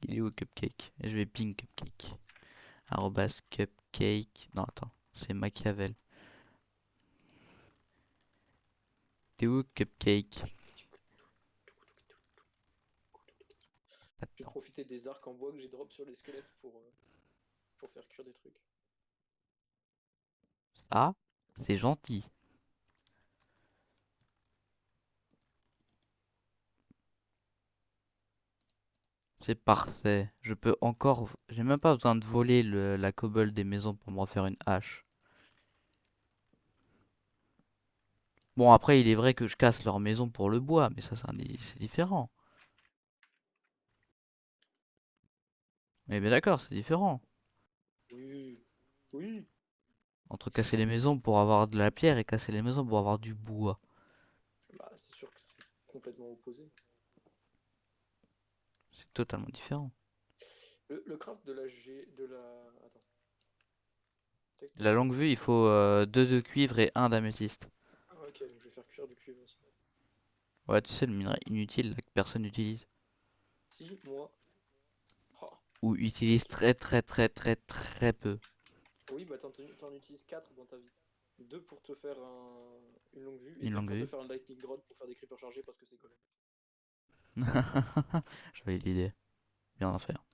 Il est où Cupcake? Et je vais ping Cupcake. Arrobas Cupcake. Non, attends, c'est Machiavel. T'es où Cupcake? Je vais Attends. profiter des arcs en bois que j'ai drop sur les squelettes pour faire cuire des trucs. Ça, c'est gentil. C'est parfait. Je peux encore. J'ai même pas besoin de voler la cobble des maisons pour me refaire une hache. Bon, après, il est vrai que je casse leur maison pour le bois, mais ça, c'est différent. On est bien d'accord, c'est différent. Oui, oui. Entre casser les maisons pour avoir de la pierre et casser les maisons pour avoir du bois. Bah, c'est sûr que c'est complètement opposé. C'est totalement différent. Le craft de la G... de la... Attends. Tac, tac, La tac. longue vue, il faut 2 de cuivre et un d'améthyste. Ah, ok, donc je vais faire cuire du cuivre aussi. Ouais, tu sais, le minerai inutile là, que personne n'utilise. Si, moi... Ah, Ou utilise ok. très très très très très peu. Oui, bah t'en utilises 4 dans ta vie. 2 pour te faire une longue vue et Une 2 longue pour te vue. faire un lightning rod pour faire des creepers chargés parce que c'est golem. J'avais l'idée. Bien en faire.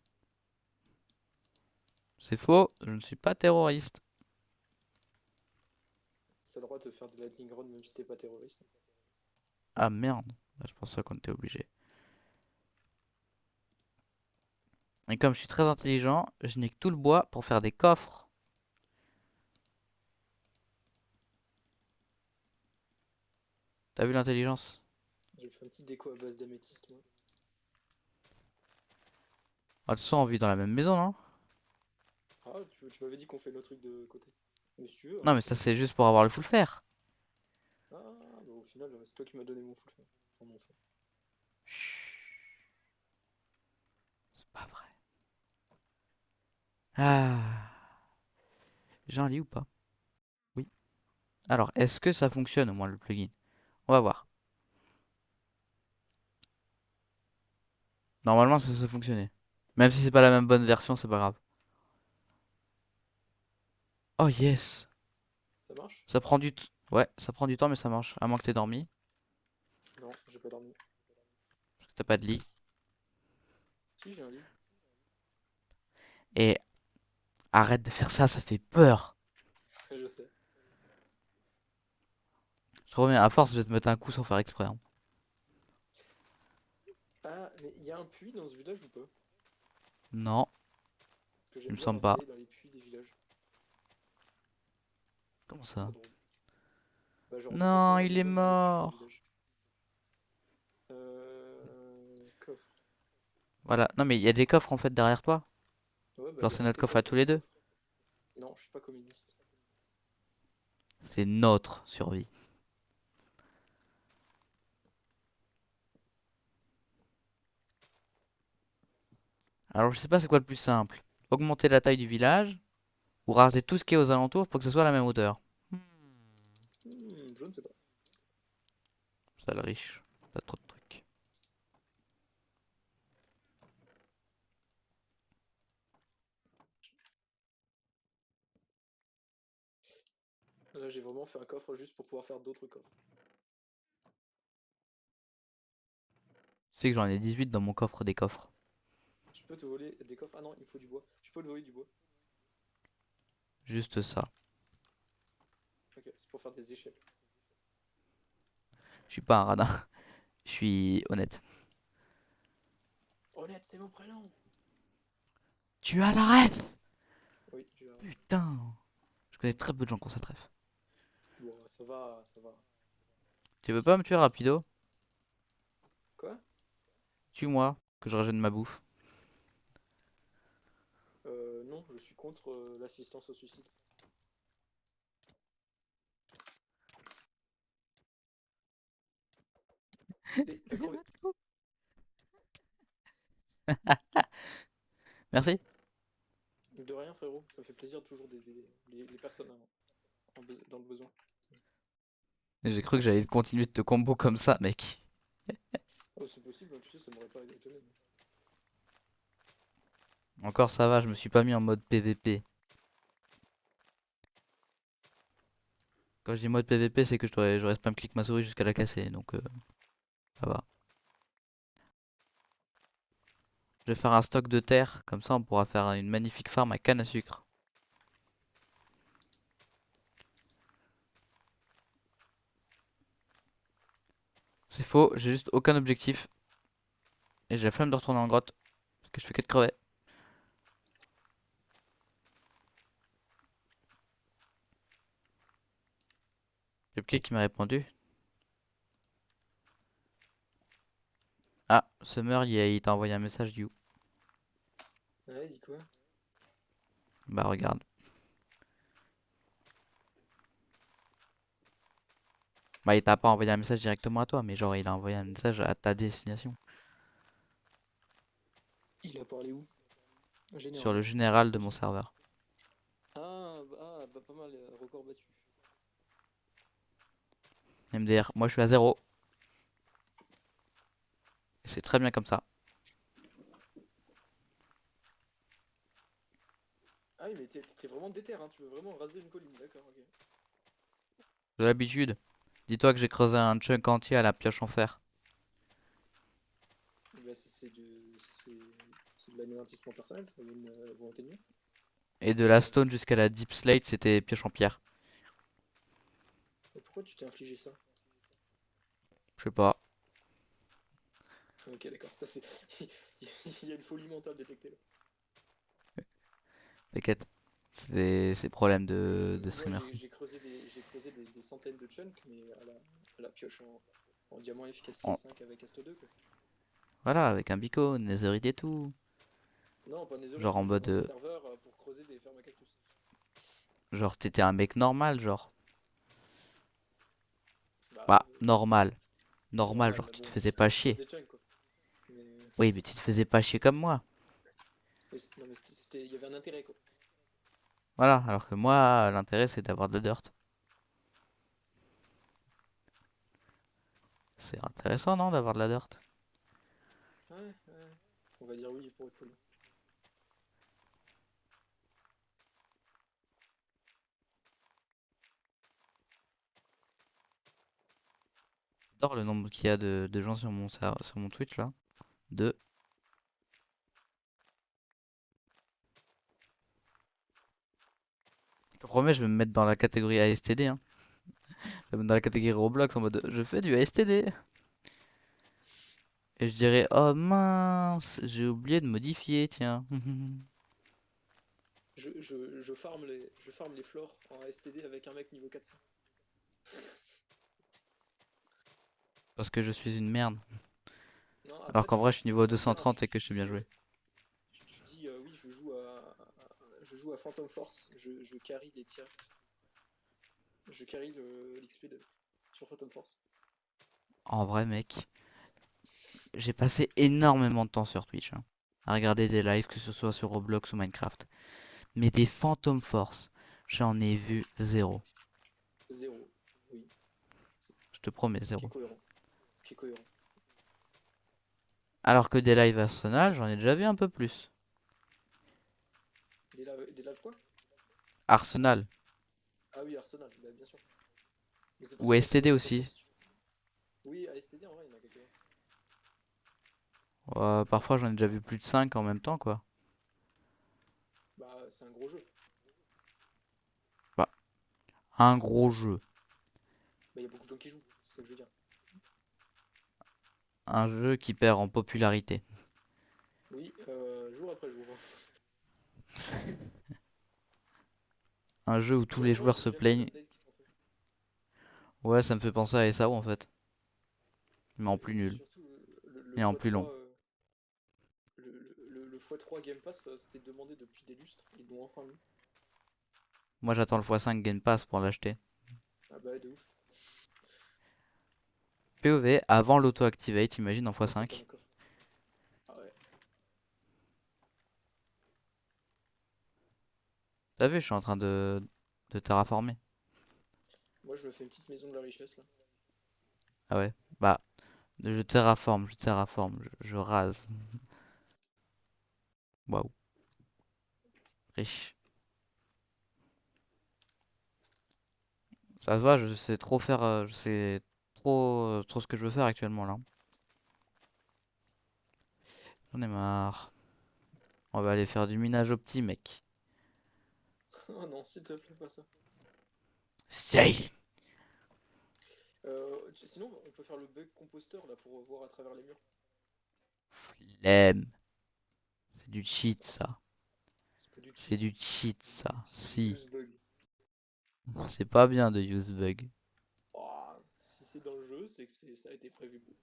C'est faux, je ne suis pas terroriste. T'as le droit de faire des lightning rod même si t'es pas terroriste. Ah merde. Bah, je pensais qu'on était obligé. Et comme je suis très intelligent, je n'ai que tout le bois pour faire des coffres. T'as vu l'intelligence? Je me fais un petit déco à base d'améthyste, moi. Ah, de toute façon, on vit dans la même maison, non? Ah, tu m'avais dit qu'on fait le truc de côté. Mais si tu veux, Non, hein, mais c'est ça, bon. c'est juste pour avoir le full fer. Ah, bah au final, c'est toi qui m'as donné mon full fer. Enfin, mon fer. Chut, c'est pas vrai. Ah. J'ai un lit ou pas? Oui. Alors, est-ce que ça fonctionne au moins le plugin? On va voir. Normalement, ça fonctionnait. Même si c'est pas la même bonne version, c'est pas grave. Oh yes! Ça marche? Ça prend du temps. Ouais, ça prend du temps, mais ça marche. À moins que t'aies dormi. Non, j'ai pas dormi. Parce que t'as pas de lit. Si, j'ai un lit. Et arrête de faire ça, ça fait peur. Je sais. Je te promets, à force, je vais te mettre un coup sans faire exprès, hein. Ah, mais il y a un puits dans ce village ou pas? Non, Parce que il j'aime me bien semble pas. m'installer dans les puits des villages. Comment Je trouve ça? ça drôle. Bah, genre de Non, construire il est des puits des mort. villages. Coffre. Voilà. Non, mais il y a des coffres en fait derrière toi. Ouais, bah Genre, c'est derrière notre tes coffre à coffres, il y tous a les mon deux. coffre. Non, je suis pas communiste. C'est notre survie. Alors, je sais pas c'est quoi le plus simple. Augmenter la taille du village ou raser tout ce qui est aux alentours pour que ce soit à la même hauteur. Hmm, Je ne sais pas. ça le riche. T'as trop de trucs. Là, j'ai vraiment fait un coffre juste pour pouvoir faire d'autres coffres. Tu sais que j'en ai 18 dans mon coffre des coffres. Je peux te voler des coffres. Ah non, il me faut du bois. Je peux te voler du bois. Juste ça. Ok, c'est pour faire des échelles. Je suis pas un radin. Je suis honnête. Honnête, c'est mon prénom. Tu as la ref? Oui, j'ai la ref. Putain. Je connais très peu de gens qui ont cette ref. Bon, ça va, ça va. Tu veux pas me tuer rapido? Quoi? Tue-moi, que je régène ma bouffe. Non, je suis contre l'assistance au suicide. Et va crever. Merci. De rien, frérot. Ça me fait plaisir toujours d'aider les personnes dans le besoin. J'ai cru que j'allais continuer de te combo comme ça, mec. Oh, c'est possible, hein, tu sais, ça m'aurait pas étonné. Encore ça va, je me suis pas mis en mode PVP. Quand je dis mode PVP, c'est que j'aurais spam click ma souris jusqu'à la casser, donc ça va. Je vais faire un stock de terre, comme ça on pourra faire une magnifique farm à canne à sucre. C'est faux, j'ai juste aucun objectif. Et j'ai la flemme de retourner en grotte, parce que je fais que de crever. Le petit qui m'a répondu. Ah, Summer, il t'a envoyé un message du. Ouais, dis quoi? Bah regarde. Bah il t'a pas envoyé un message directement à toi, mais genre il a envoyé un message à ta destination. Il a parlé où? Sur Général. le général de mon serveur. Pas mal, record battu. MDR, moi je suis à 0. C'est très bien comme ça. Ah oui, mais t'es vraiment déter, hein, tu veux vraiment raser une colline, d'accord, ok. De l'habitude. Dis-toi que j'ai creusé un chunk entier à la pioche en fer. Bah, c'est de l'anéantissement personnel, c'est une volonté de nuire. Et de la stone jusqu'à la deep slate, c'était pioche en pierre. Et pourquoi tu t'es infligé ça? Je sais pas. Ok, d'accord. Il y a une folie mentale détectée là. T'inquiète. C'est problème de Moi, streamer. j'ai creusé des centaines de chunks, mais à la pioche en diamant efficacité En- 5 avec Asto 2, quoi. Voilà, avec un bico, netherite et tout. Non, pas Netherite, Genre en moi j'ai mode. inventé un serveur pour creuser des fermes à cactus. Genre t'étais un mec normal, genre. Bah, Bah, normal. Normal, normal, genre mais tu te bon, faisais pas je creuse chier. des chunks, quoi. Mais, Oui, mais tu te faisais pas chier comme moi. non, mais il y avait un intérêt, quoi. Voilà, alors que moi, l'intérêt c'est d'avoir de la dirt. C'est intéressant, non, d'avoir de la dirt? Ouais, ouais. On va dire oui pour être poli. J'adore le nombre qu'il y a de gens sur sur mon Twitch là. Deux. Je te promets, je vais me mettre dans la catégorie ASTD, hein. Je vais me mettre dans la catégorie Roblox en mode je fais du ASTD. Et je dirais oh mince, j'ai oublié de modifier, tiens. Je farme les flores en STD avec un mec niveau 400. Parce que je suis une merde. Non, Alors après, qu'en vrai, je suis tu niveau profites bien, 230 et que je sais bien jouer. tu dis oui, je joue à Phantom Force, je carry les tirs, je carry l'XP sur Phantom Force. En vrai, mec, j'ai passé énormément de temps sur Twitch, hein, à regarder des lives, que ce soit sur Roblox ou Minecraft. Mais des Phantom Force, j'en ai vu zéro. Zéro, oui, Je te promets, ce qui est zéro. cohérent. Ce qui est cohérent. Alors que des lives Arsenal, j'en ai déjà vu un peu plus. Des lives quoi? Arsenal, Ah oui, Arsenal, bah, bien sûr. Mais c'est pour ou ça, STD Phantom aussi. Force. Oui, à STD en vrai, il y en a quelques-uns. Parfois, j'en ai déjà vu plus de 5 en même temps, quoi. Bah, c'est un gros jeu. Bah, un gros jeu. Bah, il y a beaucoup de gens qui jouent, c'est ça que je veux dire. Un jeu qui perd en popularité. Oui, jour après jour. Un jeu où tous les joueurs se J'aime bien plaignent. l'update qui sont faits. Ouais, ça me fait penser à SAO en fait. Mais en plus Et puis nul. surtout, le Et en plus long. x3, le x3 Game Pass, c'était demandé depuis des lustres. Ils l'ont enfin mis. Moi, j'attends le x5 Game Pass pour l'acheter. Ah bah, de ouf. POV avant l'auto-activate, imagine en Ah, c'est comme un x5. coffre. Ah ouais. T'as vu, je suis en train de terraformer. Moi, je me fais une petite maison de la richesse là. Ah ouais. Bah, je terraforme, je rase. Waouh. Riche. Ça se voit, je sais trop faire, je sais trop ce que je veux faire actuellement là. J'en ai marre. On va aller faire du minage opti, mec. Oh non, s'il te plaît, pas ça. Say. Sinon, on peut faire le bug composteur là pour voir à travers les murs. Flemme. C'est du cheat, C'est ça. c'est pas du C'est du cheat, cheat, ça. c'est du Si. use bug. C'est pas bien de use bug. Oh, si c'est dans le jeu, c'est que ça a été prévu pour.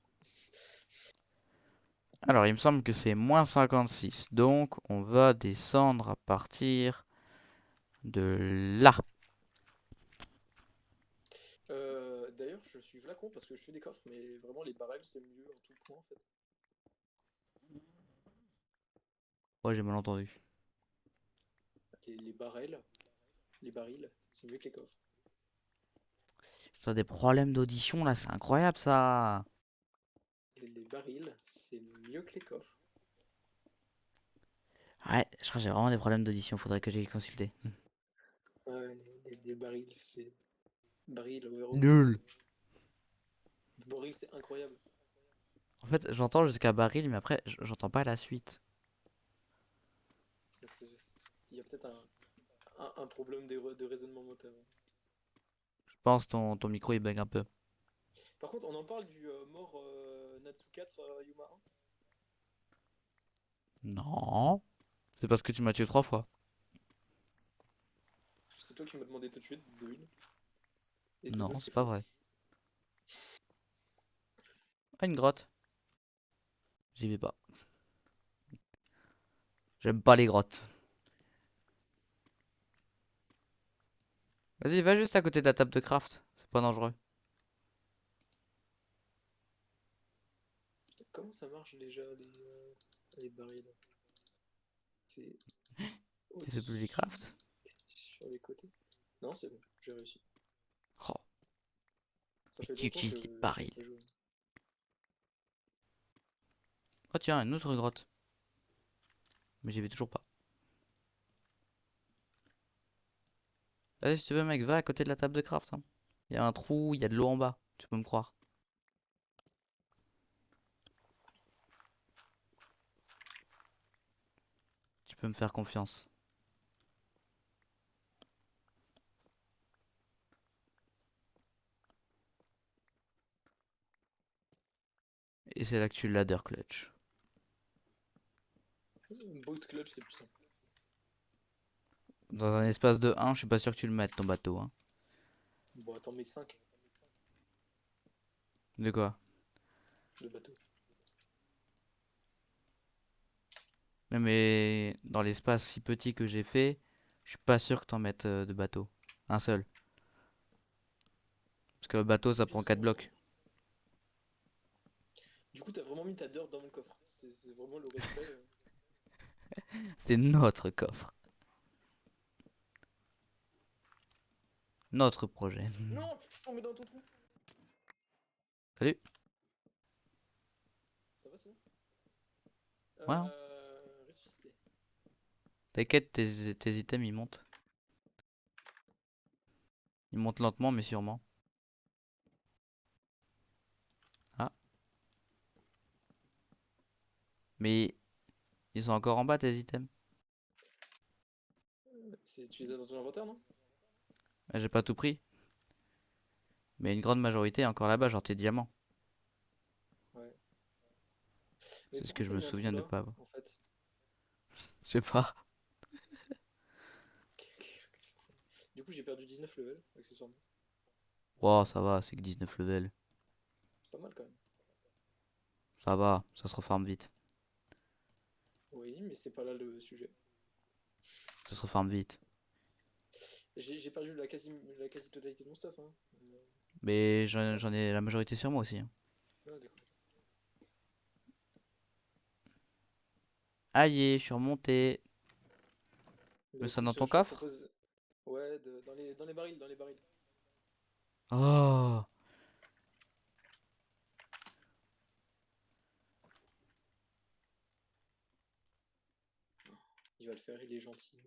Alors, il me semble que c'est moins 56. Donc, on va descendre à partir de là. D'ailleurs, je suis flacon parce que je fais des coffres, mais vraiment les barrels c'est mieux en tout point en fait. Ouais, j'ai mal entendu. Les barrels, les barils, c'est mieux que les coffres. T'as des problèmes d'audition là, c'est incroyable ça. Les barils, c'est mieux que les coffres. Ouais, je crois que j'ai vraiment des problèmes d'audition, faudrait que j'aille consulter. Ouais, les barils, c'est. Baril overall. Nul. Baril, c'est incroyable. En fait, j'entends jusqu'à baril, mais après, j'entends pas la suite. Il y a peut-être un problème de raisonnement moteur. Je pense ton micro il bug un peu. Par contre, on en parle du mort Natsu 4 Yuma 1. Non. C'est parce que tu m'as tué 3 fois. C'est toi qui m'as demandé de te tuer de une. Et de deux, Non, c'est c'est pas faux. vrai. Ah, une grotte. J'y vais pas. J'aime pas les grottes. Vas-y, va juste à côté de la table de craft. C'est pas dangereux. Comment ça marche déjà les barils? C'est Tu sais plus les au-dessus, crafts? sur les côtés. Non, c'est bon, j'ai réussi. Oh, Ça mais fait tu longtemps utilises que les j'ai barils. pas joué. Oh tiens, une autre grotte. Mais j'y vais toujours pas. Vas-y, si tu veux, mec, va à côté de la table de craft. Hein. Il y a un trou, il y a de l'eau en bas. Tu peux me croire. Tu peux me faire confiance. Et c'est là que tu ladder clutch. Boat clutch, c'est plus simple. Dans un espace de 1, je suis pas sûr que tu le mettes ton bateau. Hein. Bon, attends, mais 5 De quoi? de bateau. Mais dans l'espace si petit que j'ai fait, je suis pas sûr que t'en mettes de bateau. Un seul. Parce que bateau C'est ça bien prend ce qu'on 4 entend. blocs. Du coup, t'as vraiment mis ta dirt dans mon coffre. C'est vraiment le respect. C'était notre coffre. Notre projet. Non, je suis tombé dans ton trou. Salut. Ça va, ça va? Ouais, hein. Ressuscité. T'inquiète, tes items ils montent. Ils montent lentement mais sûrement. Ah. Mais ils sont encore en bas tes items. Tu les as dans ton inventaire, non? J'ai pas tout pris. Mais une grande majorité est encore là-bas, genre tes diamants. Ouais. Mais C'est ce que pourquoi je t'as me mis un trou souviens de là, pas avoir. en fait? Je sais pas. Du coup, j'ai perdu 19 levels, accessoirement. Wow, ça va, c'est que 19 levels. C'est pas mal quand même. Ça va, ça se reforme vite. Oui, mais c'est pas là le sujet. Ça se reforme vite. J'ai perdu la quasi-totalité de mon stuff, hein. Mais Attends. j'en ai la majorité sur moi aussi. Hein. Ah, d'accord. Aïe, je suis remonté. Bah Mais ça dans écoute, ton je te coffre? propose. Ouais, dans les barils, dans les barils. Oh, Il va le faire, il est gentil.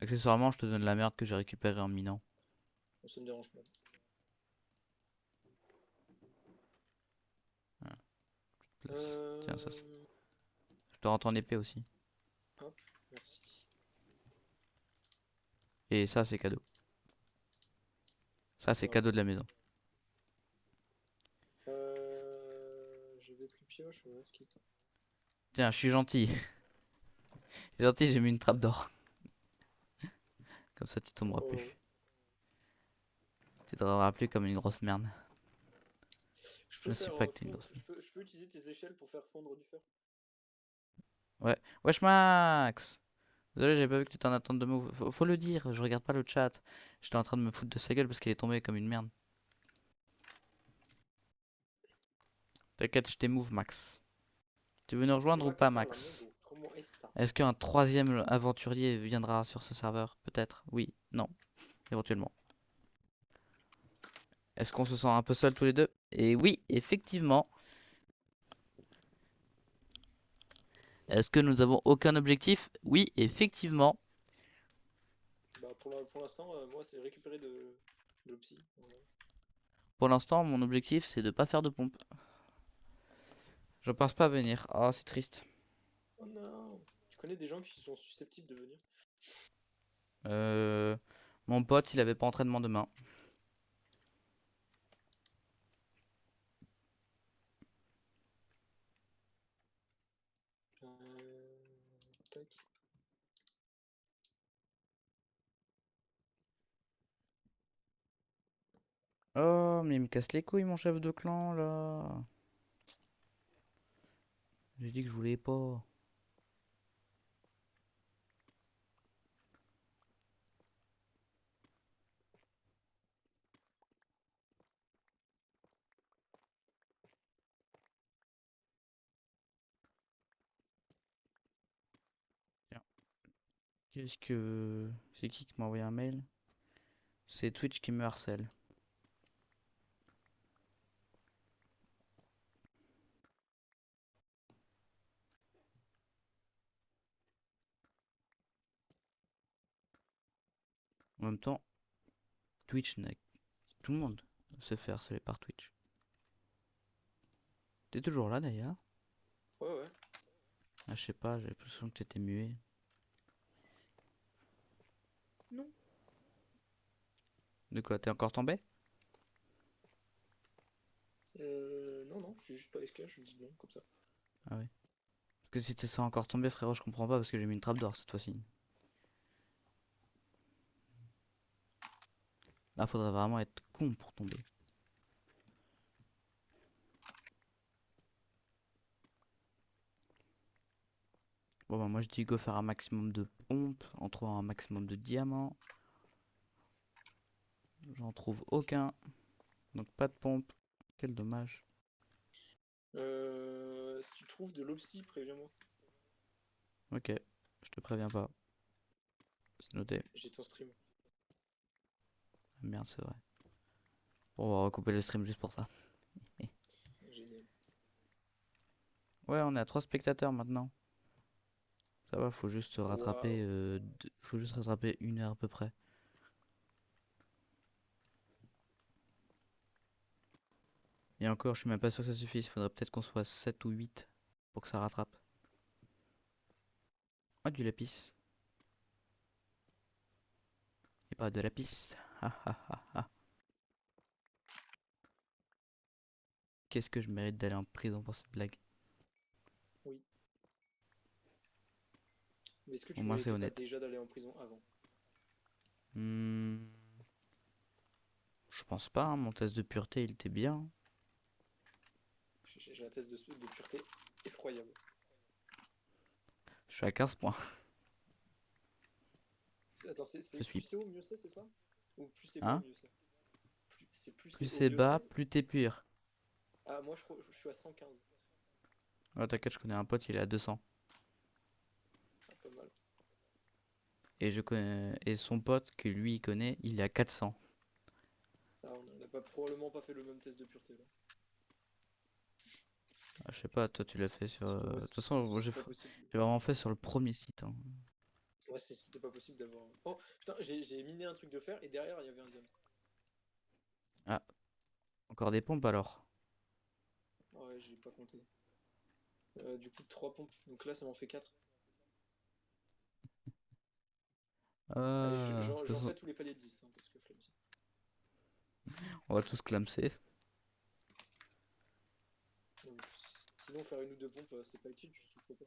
Accessoirement, je te donne la merde que j'ai récupérée en minant. Bon, ça me dérange pas. Voilà, place. Tiens, ça c'est. Euh... Je te rends ton épée aussi. Hop, merci. Et ça, c'est cadeau. Ça, c'est Voilà. cadeau de la maison. J'avais plus pioche, ouais, skip. Tiens, je suis gentil. Je suis gentil, j'ai mis une trappe d'or. Comme ça, tu tomberas plus. Oh. Tu te rendras plus comme une grosse merde. Je Je peux ne suis faire pas que t'es une fondre, grosse merde. je peux utiliser tes échelles pour faire fondre du fer. Ouais. Wesh Max! Désolé, j'ai pas vu que tu étais en attente de move. Faut le dire, je regarde pas le chat. J'étais en train de me foutre de sa gueule parce qu'il est tombé comme une merde. T'inquiète, je t'ai move, Max. Tu veux nous rejoindre ou Hola, ¿qué pas, tal, Max? amigo? ¿Cómo está? Est-ce qu'un troisième aventurier viendra sur ce serveur? Peut-être. Oui. Non. Éventuellement. Est-ce qu'on se sent un peu seul tous les deux? Et oui, effectivement. Est-ce que nous avons aucun objectif? Oui, effectivement. Bah, pour l'instant, moi, c'est récupérer de l'opsie. Voilà. Pour l'instant, mon objectif, c'est de pas faire de pompe. Je pense pas venir. Ah, c'est triste. Oh non! Tu connais des gens qui sont susceptibles de venir? Euh, Mon pote, il avait pas entraînement demain. Tac. Oh, mais il me casse les couilles, mon chef de clan, là. J'ai dit que je voulais pas. Tiens, qu'est-ce que... C'est qui m'a envoyé un mail? C'est Twitch qui me harcèle. En même temps, Twitch, tout le monde se fait harceler par Twitch. T'es toujours là, d'ailleurs? Ouais, ouais. Ah, je sais pas, j'ai l'impression que t'étais muet. Non. De quoi, t'es encore tombé? Non, non, je suis juste pas SK, je me dis non, comme ça. Ah oui. Parce que si t'es ça encore tombé, frérot, je comprends pas parce que j'ai mis une trappe d'or cette fois-ci. Là, faudrait vraiment être con pour tomber. Bon, bah, moi je dis go faire un maximum de pompes en trouvant un maximum de diamants. J'en trouve aucun. Donc pas de pompe. Quel dommage. Si tu trouves de l'opsie, préviens-moi. Ok, je te préviens pas. C'est noté. J'ai ton stream. Ah, merde, c'est vrai. Bon, on va recouper le stream juste pour ça. Génial. Ouais, on est à 3 spectateurs maintenant. Ça va, faut juste rattraper, Waouh. faut juste rattraper 1 heure à peu près. Et encore, je suis même pas sûr que ça suffise. Faudrait peut-être qu'on soit 7 ou 8 pour que ça rattrape. Oh, du lapis. Et pas de lapis. Ah, ah, ah, ah. Qu'est-ce que je mérite d'aller en prison pour cette blague? Oui. Mais est-ce que Au tu moins c'est méritais pas honnête. déjà d'aller en prison avant? Hmm, je pense pas, hein, mon test de pureté il était bien. J'ai un test de pureté effroyable. Je suis à 15 points. Attends, Je c'est plus suis. c'est haut, mieux c'est ça? Ou plus c'est bas, Hein? mieux c'est? C'est plus Plus c'est haut, c'est mieux bas, c'est? plus t'es pur. Ah, moi je suis à 115. Ouais, t'inquiète, je connais un pote, il est à 200. Ah, pas mal. Et je connais. Et son pote que lui il connaît, il est à 400. Ah, on n'a pas, probablement pas fait le même test de pureté là. Ah, je sais pas, toi tu l'as fait sur. Parce que moi, De toute façon, moi, c'est pas possible. j'ai vraiment fait sur le premier site, hein. Ouais, c'était pas possible d'avoir. Oh putain, j'ai miné un truc de fer et derrière il y avait un diamant. Ah, encore des pompes alors. Ah ouais, j'ai pas compté. Du coup, 3 pompes. Donc là, ça m'en fait 4. Allez, De toute j'en façon, fais tous les paliers de 10, hein, parce que flemme. on va tous clamser. Donc, sinon, faire une ou deux pompes, c'est pas utile, tu souffres pas.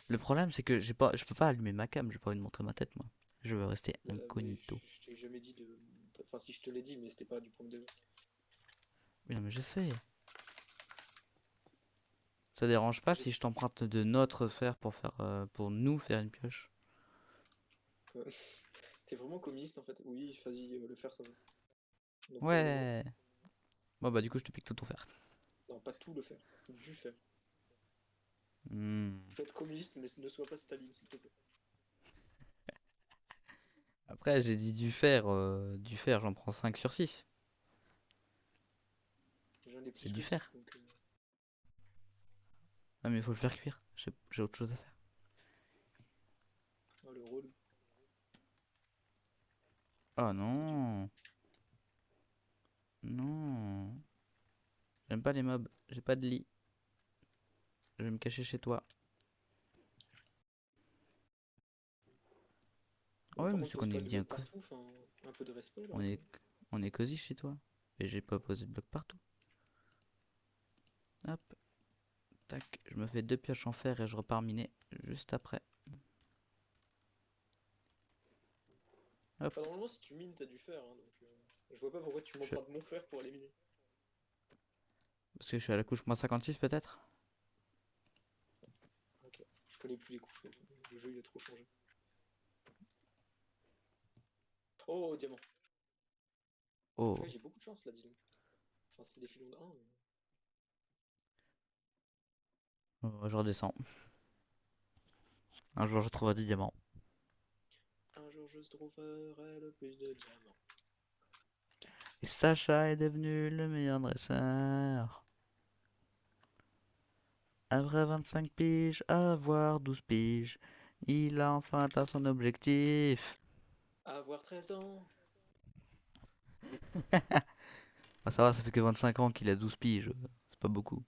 Le problème, c'est que je peux pas allumer ma cam, j'ai pas envie de montrer ma tête, moi. Je veux rester Mais incognito. je t'ai jamais dit de. Enfin, si je te l'ai dit, mais c'était pas du premier degré. Oui, non, mais je sais. Ça dérange pas Je si sais je t'emprunte de notre fer pour faire, pour nous faire une pioche. pas. T'es vraiment communiste en fait. Oui, vas-y, le faire, ça va. Donc, moi. Ouais. Bon, bah, du coup, je te pique tout ton fer. Non, pas tout le faire. Du faire. Hmm. Tu peux être communiste, mais ne sois pas Staline, s'il te plaît. Après, j'ai dit du fer, j'en prends 5 sur 6. J'en ai C'est plus du que fer. 6 donc. Ah, mais il faut le faire cuire. J'ai autre chose à faire. Ah, le rôle. Oh Et du... non. Non. J'aime pas les mobs. J'ai pas de lit. Je vais me cacher chez toi. Ah Bon, ouais, par mais contre, c'est pose qu'on pas est le bien. bloc partout. Enfin, un peu de respect là, On enfin. est, on est cosy chez toi. Et j'ai pas posé de bloc partout. Hop, tac. Je me fais 2 pioches en fer et je repars miner juste après. Hop. Enfin, normalement, si tu mines, t'as dû faire. Hein, donc, je vois pas pourquoi tu Je- m'empruntes mon fer pour aller miner. Parce que je suis à la couche -56 peut-être. Ok. Je connais plus les couches. Le jeu, il a trop changé. Oh, diamant. Ouais, Oh. j'ai beaucoup de chance là, dis donc. Enfin, c'est des filons de 1. Oh, je redescends. Un jour je trouverai des diamants. Un jour, je trouverai le plus de diamants. Et Sacha est devenu le meilleur dresseur. Après 25 piges, avoir 12 piges, il a enfin atteint son objectif. Avoir 13 ans. Ah, ça va, ça fait que 25 ans qu'il a 12 piges. C'est pas beaucoup.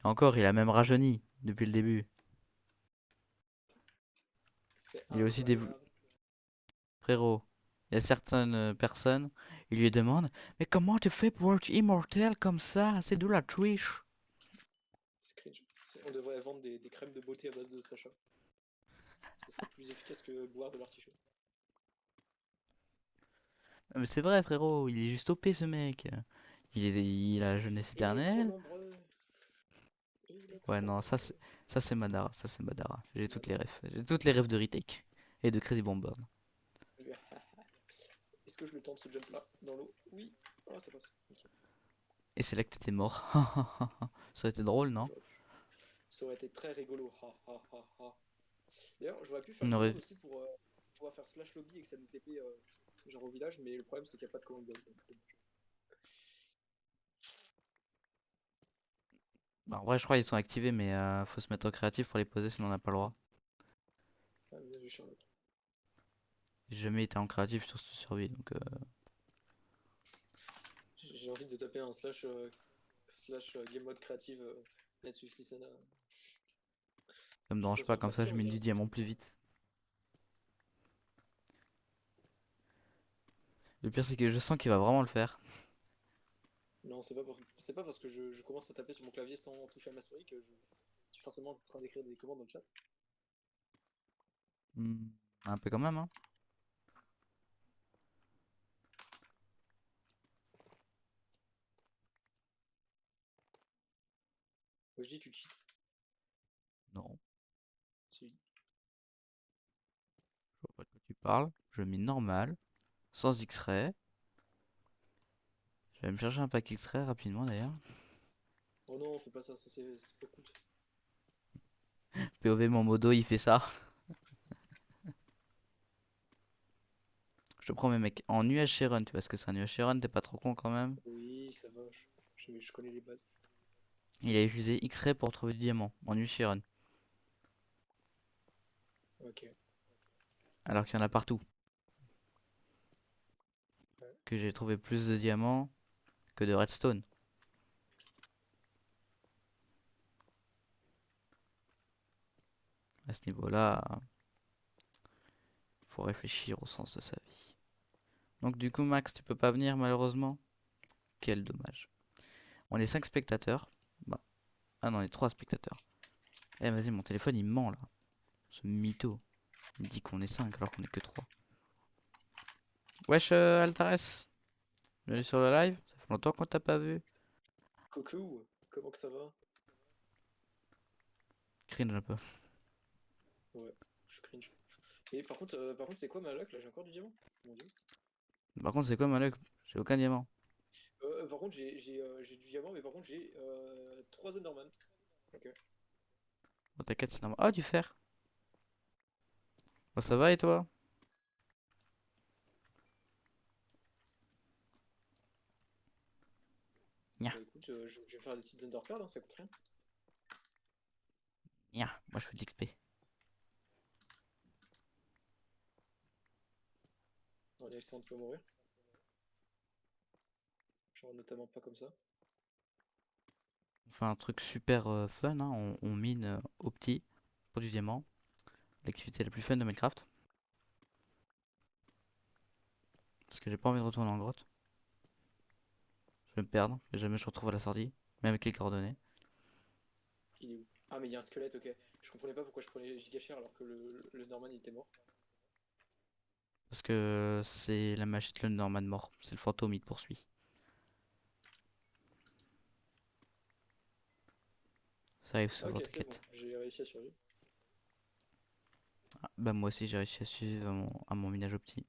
Et encore, il a même rajeuni depuis le début. C'est Il a aussi des... incroyable. Frérot, il y a certaines personnes, ils lui demandent: mais comment tu fais pour être immortel comme ça? C'est de la triche. C'est cringe. On devrait vendre des crèmes de beauté à base de Sacha. Ça serait plus efficace que boire de l'artichaut. Ah, mais c'est vrai, frérot, il est juste OP ce mec. Il a la jeunesse Il est trop éternelle. nombreux. Il est Ouais, trop non, nombreux. ça c'est Madara, ça c'est Madara. J'ai C'est toutes les Madara. refs. J'ai toutes les refs de Retake et de Crazy Bomber. Est-ce que je le tente ce jump là dans l'eau? Oui. Ah, ça passe. Ok. Et c'est là que t'étais mort. Ça aurait été drôle, non? J'aurais pu. Ça aurait été très rigolo. Ha ha ha ha. D'ailleurs, j'aurais pu faire On une aurait... commande aussi pour pouvoir faire slash lobby et que ça nous TP genre au village, mais le problème c'est qu'il n'y a pas de commande bloc. Donc, Bah, en vrai, je crois qu'ils sont activés, mais faut se mettre au créatif pour les poser, sinon on n'a pas le droit. ah, bien vu, Charlotte. J'ai jamais été en créatif sur ce survie, donc J'ai envie de taper un slash game mode créative Netflix Lissana. ça me Je dérange pose pas, ma comme ça je passion, mets bien du diamant plus vite. Le pire, c'est que je sens qu'il va vraiment le faire. Non, c'est pas parce que je commence à taper sur mon clavier sans toucher à ma souris que je suis forcément en train d'écrire des commandes dans le chat. Hmm, un peu quand même, hein. Moi je dis tu cheats. Non, Si. je vois pas de quoi tu parles. Je mets normal, sans X-ray. Je vais me chercher un pack X-ray rapidement d'ailleurs. Oh non, fais pas ça, ça c'est pas cool. POV, mon modo, il fait ça. Je te promets, mec, en UHC Run, tu vois ce que c'est un UHC Run, t'es pas trop con quand même. Oui, ça va, je connais les bases. Il a utilisé X-ray pour trouver du diamant en UHC Run. Ok. Alors qu'il y en a partout. Ouais. Que j'ai trouvé plus de diamants que de redstone. À ce niveau-là, faut réfléchir au sens de sa vie. Donc du coup, Max, tu peux pas venir malheureusement. Quel dommage. On est 5 spectateurs. Bah. Ah non, on est 3 spectateurs. Eh vas-y, mon téléphone il ment là. Ce mytho. Il dit qu'on est 5 alors qu'on est que 3. Wesh Altares, bienvenue sur le live. Ça fait longtemps qu'on t'a pas vu. Coucou, comment que ça va? Cringe un peu. Ouais, je cringe. Et par contre, c'est quoi ma luck là? J'ai encore du diamant? Mon dieu. Par contre, c'est quoi ma luck? J'ai aucun diamant. Par contre, j'ai du diamant, mais par contre, j'ai 3 Enderman. Ok. Oh t'inquiète, c'est normal. Oh du fer. Oh ça va et toi? Nya, Bah écoute, je vais faire des petites Ender Pearls, hein, ça coûte rien. nya. Moi je fais de l'XP. En essayant de pas mourir. Genre notamment pas comme ça. On fait un truc super fun, hein. On mine au petit pour du diamant. L'activité la plus fun de Minecraft. Parce que j'ai pas envie de retourner en grotte. Je vais me perdre. Et jamais je retrouve à la sortie. Même avec les coordonnées. Il est où? Ah, mais il y a un squelette, ok. Je comprenais pas pourquoi je prenais giga cher alors que le Norman il était mort. Parce que c'est la magie de Norman mort. C'est le fantôme, il te poursuit. Ça arrive Ah, souvent, ok, c'est bon, t'inquiète. j'ai réussi à survivre. Ah, bah moi aussi j'ai réussi à suivre à mon minage au petit.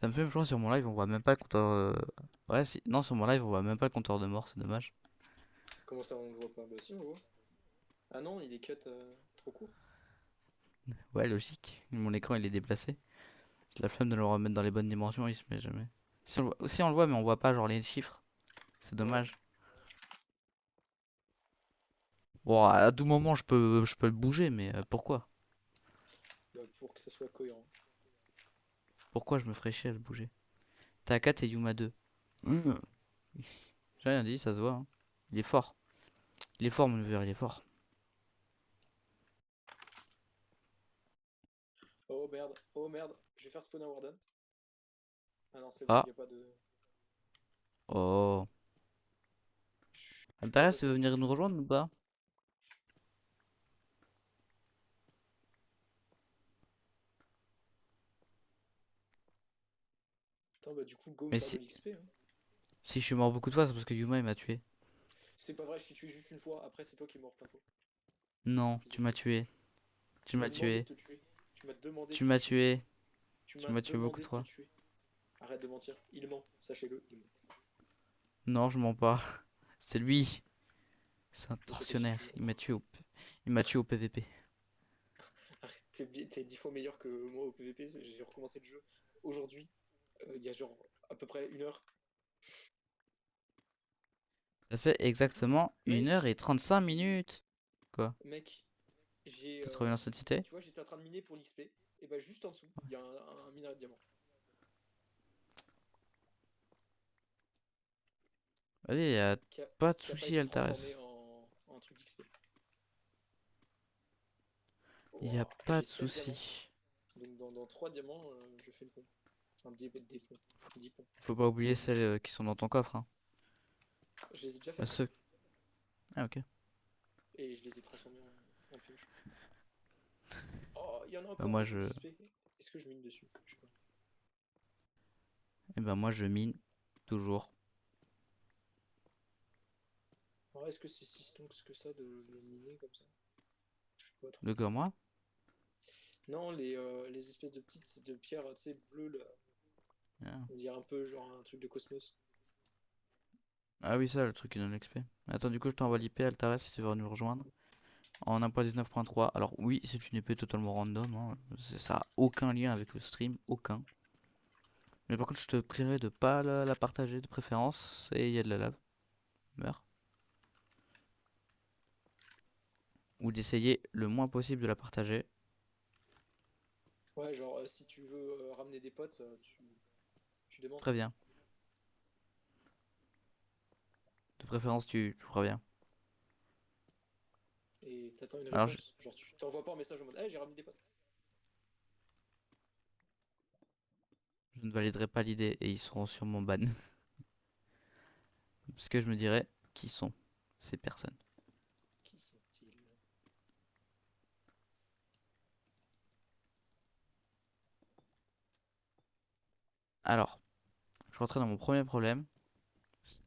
Ça me fait me sur mon live, on voit même pas le compteur. Ouais, si. Non, sur mon live, on voit même pas le compteur de mort, c'est dommage. Comment ça, on le voit pas? Bah si, on le voit. Ah non, il est cut trop court. Ouais, logique. Mon écran il est déplacé. J'ai la flemme de le remettre dans les bonnes dimensions, il se met jamais. Si on le voit, mais on voit pas genre les chiffres. C'est Ouais, dommage. Bon, à tout moment je peux le bouger, mais pourquoi? bah, pour que ça soit cohérent. Pourquoi je me ferais chier à le bouger? T'as 4 et Yuma 2. J'ai rien dit, ça se voit, hein. Il est fort. Il est fort, mon neveu, il est fort. Oh merde, je vais faire spawn à Warden. Ah non, c'est bon, Ah, il y a pas de. oh. Je suis Altares, tu tabassé. veux venir nous rejoindre ou pas? Attends, bah du coup, go me Mais faire de si, l'XP. Hein. si je suis mort beaucoup de fois, c'est parce que Yuma il m'a tué. C'est pas vrai, je t'ai tué juste une fois, après c'est toi qui es mort plein de fois. Non, J'ai tu m'as fait. tué. Tu Tu m'as m'as demandé tué. de te tuer. Tu m'as demandé de Tu te m'as tuer. tué. Tu Tu m'as m'as tué beaucoup demandé de de te fois. tuer. Arrête de mentir. Il ment, sachez-le, il ment. Non, je mens pas. C'est lui. C'est un Je sais qu'aussi tortionnaire. tu mens. Il m'a tué au PVP. Arrête, t'es 10 fois meilleur que moi au PVP, j'ai recommencé le jeu aujourd'hui, il y a genre à peu près 1 heure. Ça fait exactement une heure Mec, et 35 minutes. Quoi? mec, j'ai. T'as trouvé dans cette cité? Tu vois, j'étais en train de miner pour l'XP, et bah juste en dessous, il y a un minerai de diamant Allez, y a qui a, pas de qui a pas souci, été transformé Altares. en truc d'XP. Y a Wow, pas j'ai de 7 diamants. souci. Donc dans 3 diamants, je fais une pompe. Enfin, des ponts. 10 ponts. Faut pas oublier celles qui sont dans ton coffre, hein. Je les ai déjà Bah, faites. ceux... Ah ok. Et je les ai transformés en pioche. Oh, il y en a Bah encore moi des trucs je... d'XP. Est-ce que je mine dessus? Je sais pas. Eh ben moi je mine. Toujours. Alors, est-ce que c'est si stonks que ça de le miner comme ça? Je sais pas trop. Le comme moi? Non, les espèces de petites de pierres, tu sais, bleues là. Ah. On dirait un peu genre un truc de Cosmos. Ah oui ça, le truc qui donne l'XP. Attends, du coup je t'envoie Ouais. l'IP Altares si tu veux nous rejoindre. En 1.19.3. Alors oui, c'est une épée totalement random, hein. Ça a aucun lien avec le stream, aucun. Mais par contre, je te prierai de pas la partager de préférence. Et il y a de la lave. Meurs. Ou d'essayer le moins possible de la partager. Ouais, genre, si tu veux ramener des potes, tu demandes. Très bien. De préférence, tu feras bien. Et t'attends une Alors, réponse. Genre, tu t'envoies pas un message en mode, hey, j'ai ramené des potes. je ne validerai pas l'idée et ils seront sur mon ban. Parce que je me dirais, qui sont ces personnes? Qui sont-ils? Alors, je rentrais dans mon premier problème.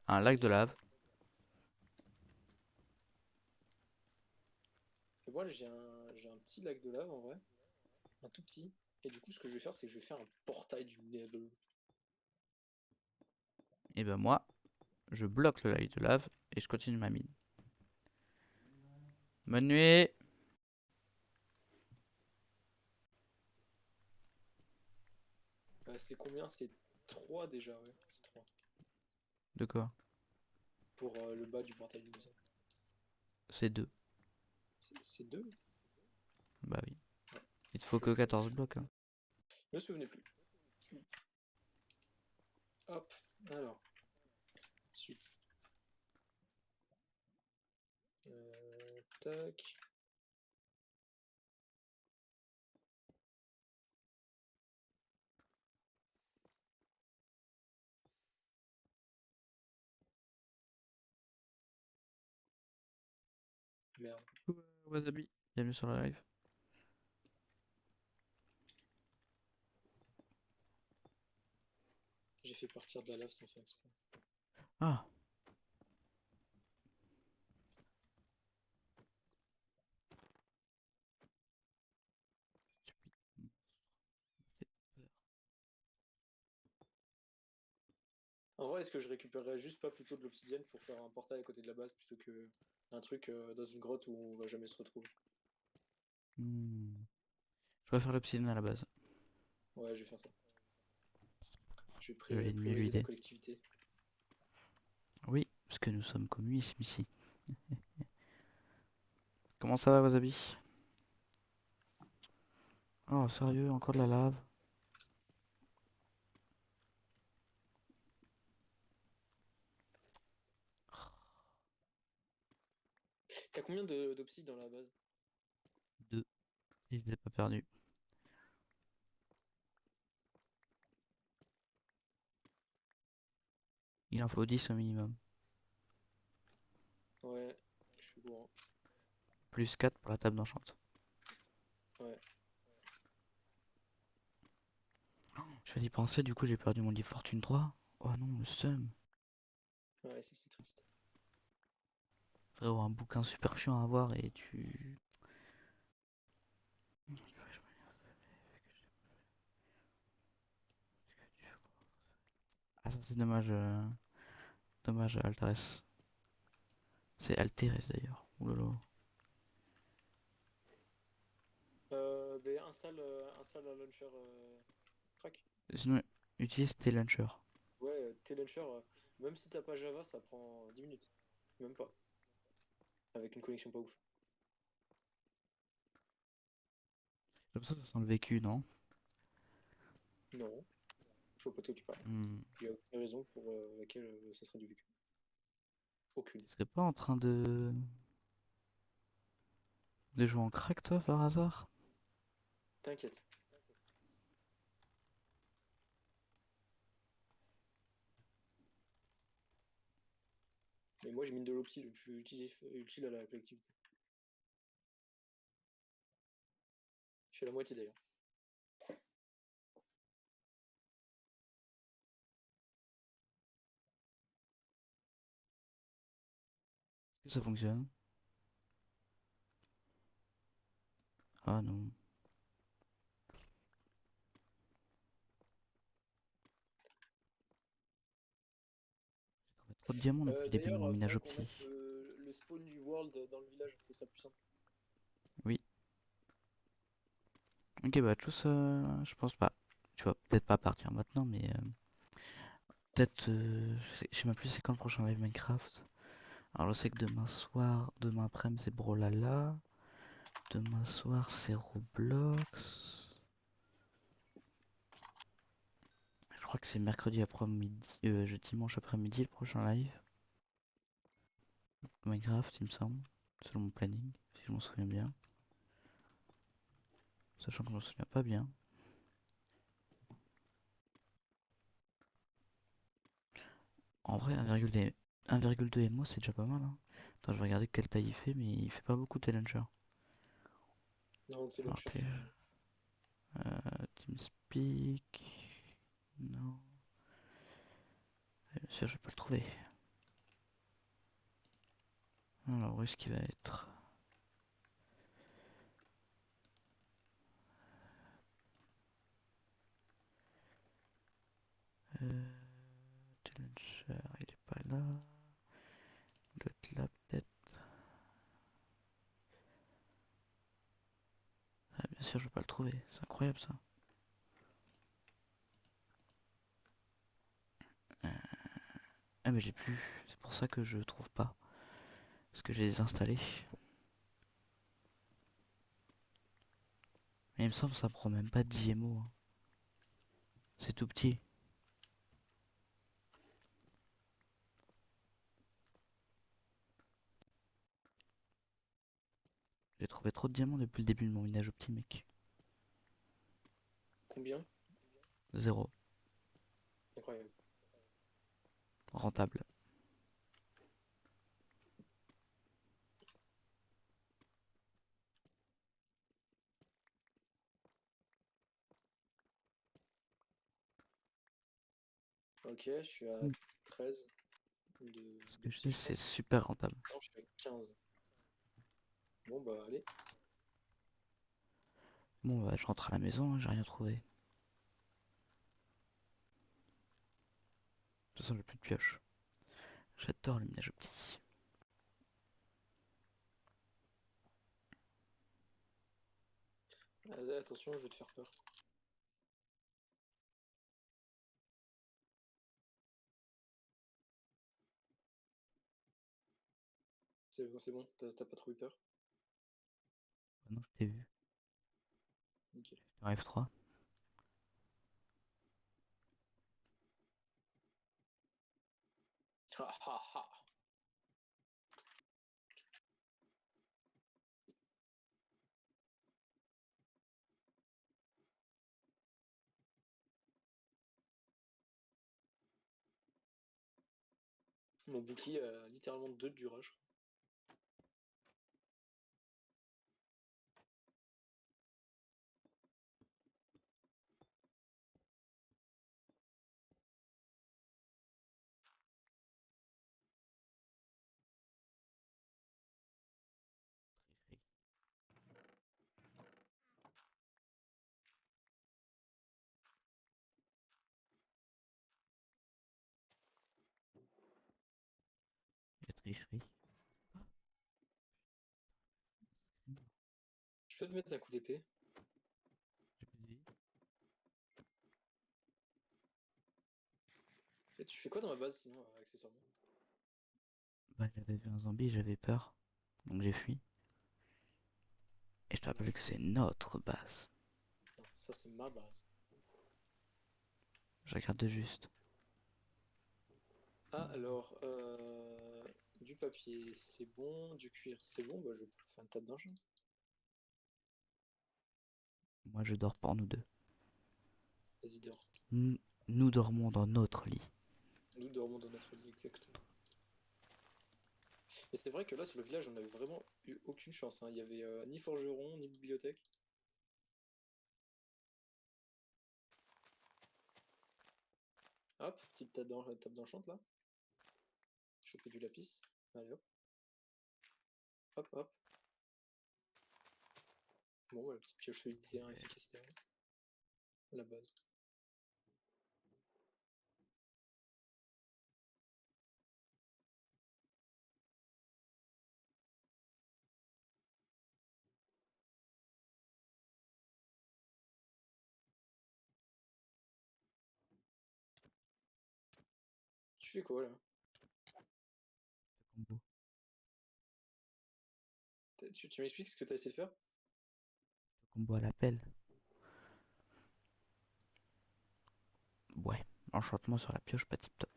Un lac de Vas-y. lave. Et moi, là, j'ai un petit lac de lave en vrai. Un tout petit. Et du coup, ce que je vais faire, c'est que je vais faire un portail du Nether. Et ben moi, je bloque le lac de lave et je continue ma mine. Bonne nuit! C'est combien? C'est 3 déjà, ouais. C'est 3. De quoi? Pour le bas du portail du Nether. C'est 2. C'est 2. Bah oui. Ouais. Il te faut Je que me 14 blocs, hein. me souvenais plus. Hop. Alors, suite. Tac. Merde. Coucou, Wasabi. Bienvenue sur le live. J'ai fait partir de la lave sans faire exprès. Ah, stupide monstre. Fait peur. En vrai, est-ce que je récupérerais juste pas plutôt de l'obsidienne pour faire un portail à côté de la base plutôt que un truc dans une grotte où on va jamais se retrouver? Hmm. Je préfère l'obsidienne à la base. Ouais, je vais faire ça. Je vais Je valide mieux prioriser la l'idée. collectivité. Oui, parce que nous sommes communistes ici. Comment ça va, Wasabi? Oh, sérieux, encore de la lave? T'as combien d'obsides dans la base? 2. Et je l'ai pas perdu. Il en faut 10 au minimum. Ouais, je suis au courant. Plus 4 pour la table d'enchant. Ouais, Je vais y penser, du coup j'ai perdu mon livre Fortune 3. Oh non, le seum. ouais, ça c'est triste. Frérot, un bouquin super chiant à avoir et tu... Ah ça c'est dommage, dommage Alteres. C'est Alteres d'ailleurs. Oulala. Ben, installe un launcher crack. Sinon, utilise tes launchers. Ouais, tes launchers, même si t'as pas Java, ça prend 10 minutes. Même pas. Avec une connexion pas ouf. Comme ça sent le vécu, non? Non, je vois pas de quoi tu parles. Hmm. Il y a aucune raison pour laquelle ça serait du vécu. Aucune. Tu serais pas en train de jouer en crack toi par hasard? T'inquiète. Mais moi, je mine de l'opti, donc je suis utile à la collectivité. Je suis à la moitié d'ailleurs. Est-ce que ça fonctionne? Ah non. J'ai trouvé trop de diamants depuis le début de D'ailleurs, mon minage faudrait qu'on mette opti. le spawn du world dans le village, ce serait plus simple. Oui. Ok bah tous, je pense pas. Tu vas peut-être pas partir maintenant mais... peut-être, je sais même plus c'est quand le prochain live Minecraft. Alors je sais que demain soir, demain après-midi c'est Brolala. Demain soir c'est Roblox. Je crois que c'est mercredi après-midi, dimanche après-midi le prochain live. Minecraft il me semble, selon mon planning, si je m'en souviens bien. Sachant que je m'en souviens pas bien. En vrai 1,2 MO c'est déjà pas mal hein. Attends je vais regarder quelle taille il fait mais il fait pas beaucoup de Challenger. Non, c'est Alors Launcher, c'est mieux. TeamSpeak. Non. Bien sûr je vais pas le trouver. Alors où est-ce qu'il va être? Euh, Challenger, il est pas là. L'autre là peut-être. Ah, bien sûr, je vais pas le trouver. C'est incroyable ça. Euh, Ah mais j'ai plus. C'est pour ça que je trouve pas. Parce que j'ai désinstallé. Mais il me semble que ça prend même pas 10 MO, hein. C'est tout petit. J'ai trouvé trop de diamants depuis le début de mon minage optimique. Combien? Zéro. Incroyable. Rentable. Ok, je suis à Mm. 13 Ce de que je petits, sais, je c'est crois. super rentable. Non, je suis à 15. Bon, bah, allez. Bon bah je rentre à la maison, hein, j'ai rien trouvé. De toute façon j'ai plus de pioche. J'adore le minage optique. Attention, je vais te faire peur. C'est bon, t'as pas trop eu peur? Ah non, je t'ai vu. Nickel. En F3. Ha ha ha! Mon bouclier a littéralement 2 de durage. La tricherie. Je peux te mettre un coup d'épée? J'ai plus de vie. Et tu fais quoi dans ma base sinon, accessoirement? Bah j'avais vu un zombie, j'avais peur. Donc j'ai fui. Et je te Ça rappelle marche. que c'est notre base. Non, ça c'est ma base. Je regarde de juste. Ah, alors, du papier, c'est bon. Du cuir, c'est bon. Bah, je fais un tas d'argent. Moi je dors pour nous deux. Vas-y, dors. Nous, nous dormons dans notre lit. Nous dormons dans notre lit, exactement. Mais c'est vrai que là, sur le village, on avait vraiment eu aucune chance, hein. Il y avait ni forgeron, ni bibliothèque. Hop, petite table d'enchant là. Choper du lapis. Allez hop, hop, hop. Bon, voilà, petite pioche solitaire, efficacité, la base. fais quoi là? Combo. Tu m'expliques ce que t'as essayé de faire? Combo à l'appel. Ouais, enchantement sur la pioche, pas tip top.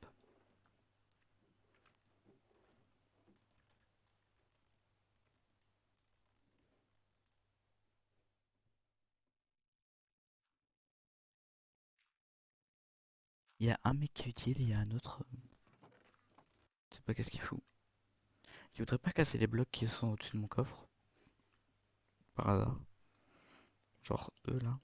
Il y a un mec qui est utile et il y a un autre. Je sais pas qu'est-ce qu'il fout. Il voudrait pas casser les blocs qui sont au-dessus de mon coffre. Par hasard. Genre eux là.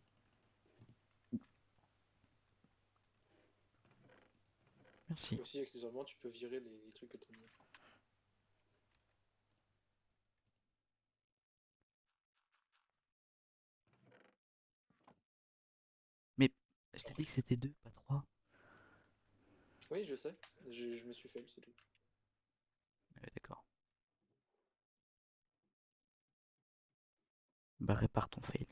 Merci. Aussi, accessoirement, tu peux virer les trucs que t'as mis. Mais je t'ai dit que c'était deux, pas trois. Oui, je sais. Je me suis fail, c'est tout. Ouais, d'accord. Bah répare ton fail.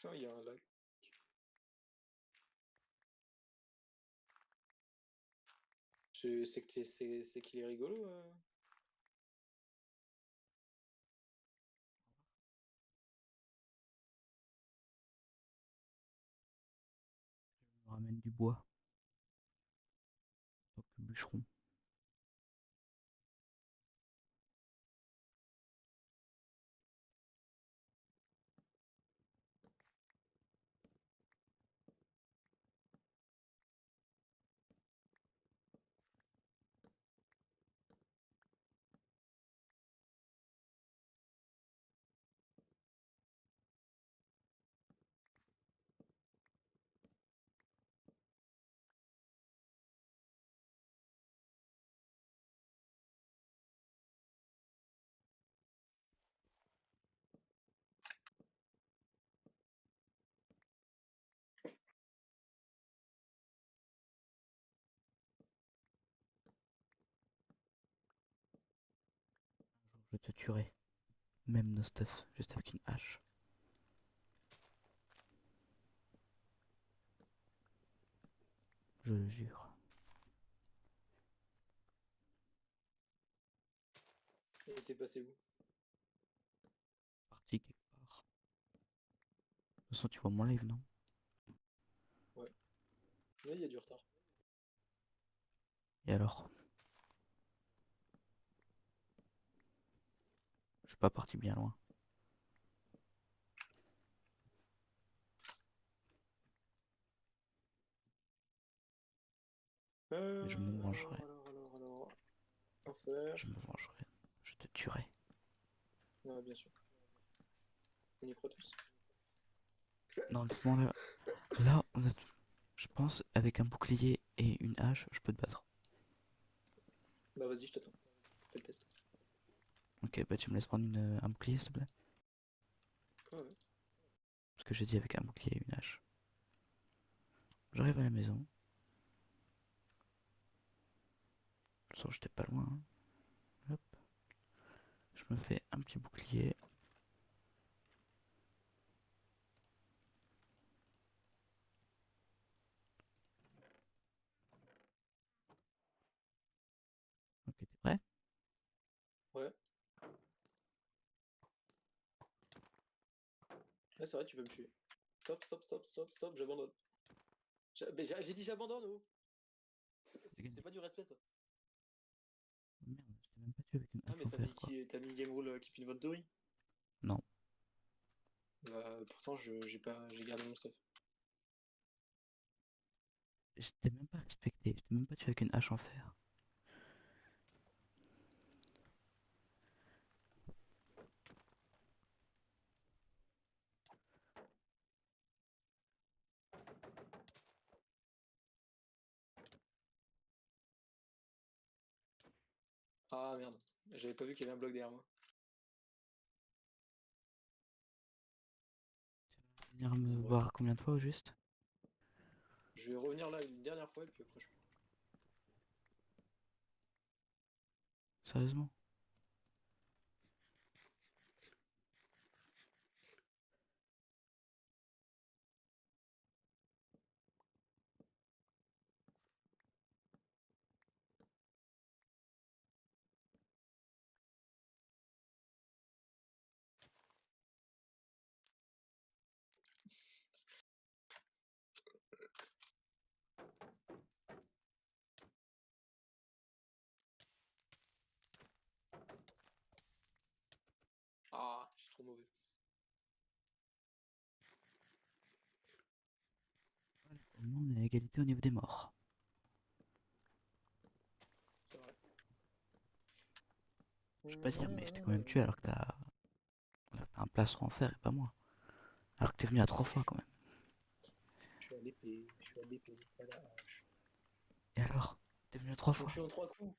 Ah, il y a un lag. C'est qu'il est rigolo. Je me ramène du bois. Donc bûcheron. Je te tuerai. Même nos stuff, juste avec une hache. Je le jure. Il était passé où? Parti quelque part. De toute façon, tu vois mon live, non? Ouais. Là, il y a du retard. Et alors? Je suis pas parti bien loin. Et je me vengerai. Alors. Enfer. Je me vengerai. Je te tuerai. Ouais, bien sûr. On y croit tous. Non, honnêtement, là, je pense, avec un bouclier et une hache, je peux te battre. Bah, vas-y, je t'attends. Fais le test. Ok, bah tu me laisses prendre un bouclier, s'il te plaît. Ouais, ouais. Parce que j'ai dit avec un bouclier et une hache. J'arrive à la maison. Je sens que j'étais pas loin, hein. Hop. Je me fais un petit bouclier. Ok, t'es prêt? Ouais. Ouais, c'est vrai, tu peux me tuer. Stop, j'abandonne. Mais j'ai dit j'abandonne, oh! C'est pas du respect, ça. Merde, je t'ai même pas tué avec une Ah, hache mais en fer, quoi. t'as mis game rule keep inventory. Non, Bah, pourtant, j'ai gardé mon stuff. je t'ai même pas respecté. Je t'ai même pas tué avec une hache en fer. Ah merde, j'avais pas vu qu'il y avait un bloc derrière moi. Venir Bon, me bref. voir combien de fois au juste? Je vais revenir là une dernière fois et puis après je... Sérieusement? Ah, je suis trop mauvais. Tellement on est à égalité au niveau des morts. C'est vrai. Je vais pas dire, mais je t'ai quand même tué alors que t'as un plastron en fer et pas moi. Alors que t'es venu à 3 fois quand même. Je suis à l'épée, je suis à l'épée, voilà. Et alors? T'es venu à trois Tu me fois? tues en 3 coups.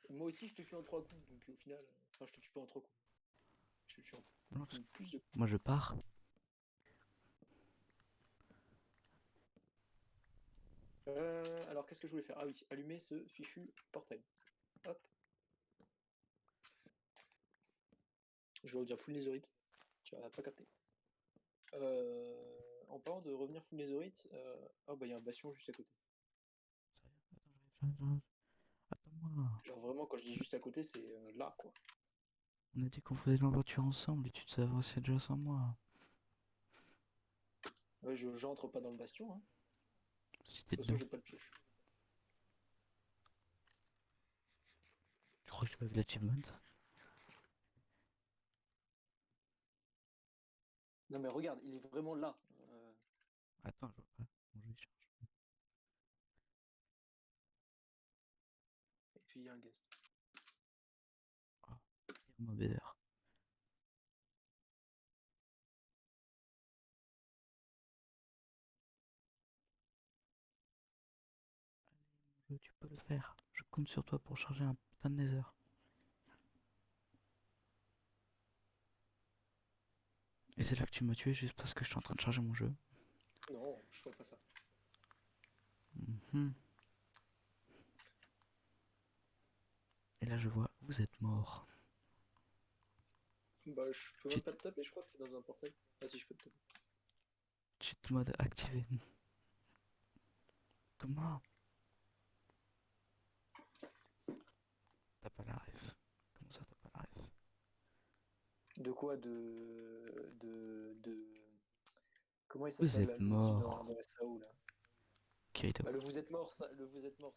Moi aussi je te tue en 3 coups, donc au final... Enfin je te tue pas en 3 coups. Je te tue en Non, parce que plus de... moi je pars. Alors qu'est-ce que je voulais faire? Ah oui, allumer ce fichu portail. Hop. Je vais redire full netherite. Tu vas pas capter. En parlant de revenir full netherite, oh bah il y a un bastion juste à côté. Sérieux? Attends, j'arrive. Attends-moi. Genre vraiment quand je dis juste à côté, c'est là quoi. On a dit qu'on faisait l'aventure ensemble et tu te s'avançais déjà sans moi. Ouais, j'entre pas dans le bastion, hein. Si De t'es toute façon dedans. j'ai pas de pioche. Tu crois que j'ai pas vu l'achievement? Non mais regarde, il est vraiment là. Attends, je vois pas. Mon jeu il charge. Et puis il y a un guest. Oh, tire-moi BR. Jeu, tu peux le faire. Je compte sur toi pour charger un putain de nether. Et c'est là que tu m'as tué juste parce que je suis en train de charger mon jeu. Non, je ferai pas ça. Mhm. Et là je vois, vous êtes mort. Bah je peux même Cheat, pas te taper, je crois que t'es dans un portail. Ah si je peux te taper. cheat mode activé. Comment? T'as pas la ref. Comment ça t'as pas la ref? De quoi de... Comment il Vous s'appelle là, êtes l'outil dans, mort. dans SAO là? Kirito. Bah, le vous êtes mort, ça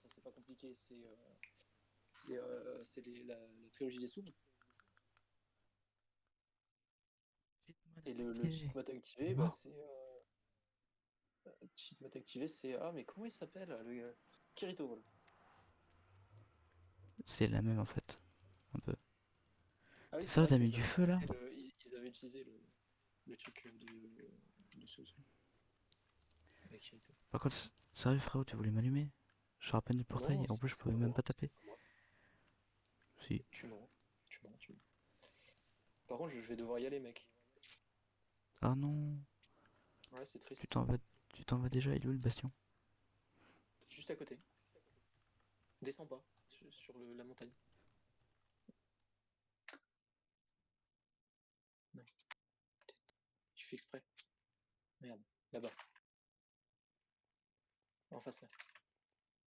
c'est pas compliqué, c'est la trilogie des souvenirs. Cheat mode Et le cheat activé. mode activé, bah Comment? c'est ah mais comment il s'appelle le gars? Kirito voilà. C'est la même en fait. Un peu. Ah oui T'es c'est sérieux, vrai t'as mis du qu'ils avaient feu là? utilisé ils avaient utilisé le truc de Souls avec Kirito. Par contre, sérieux frérot, tu voulais m'allumer? Je sors à peine du portail Non, et en plus je c'est pouvais pas même moi, pas c'est taper. pas moi. Si. Tu mens, tu mens. Par contre je vais devoir y aller mec. Ah non. Ouais c'est Tu triste. t'en vas, tu t'en vas déjà, il est où le bastion? Juste à côté. Descends pas sur la montagne. Non, tu fais exprès. Merde, là-bas, en face là.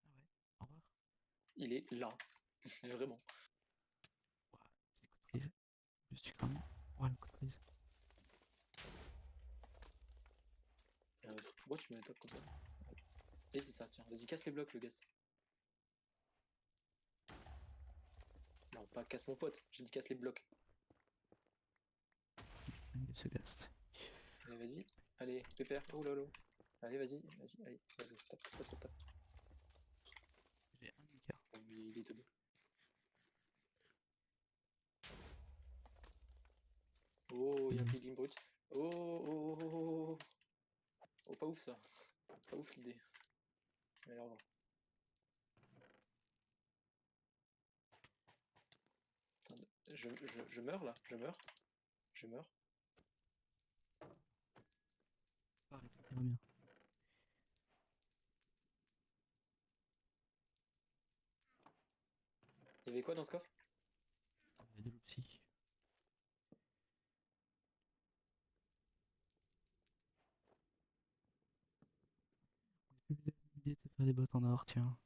Ah ouais. Au revoir. Il est là, vraiment. Ouah, petit coup de prise. Juste tu crames. Ouais, le coup de prise. Pourquoi tu me tapes comme ça? Et c'est ça, tiens, vas-y, casse les blocs, le guest. Non, pas casse mon pote, j'ai dit casse les blocs. Il se gaste. Allez, vas-y, allez, pépère, oh lolo. Allez, vas-y, tape. J'ai un demi-quart. Bon, il est tombé. Oh, il y a un piglin brut. Oh, pas ouf ça. Pas ouf l'idée. Allez, au revoir. Je meurs là, je meurs, je meurs. Arrête, ça ira bien. Il y avait quoi dans ce coffre? Il y a de l'opsie. J'ai l'idée de faire des bottes en or, tiens.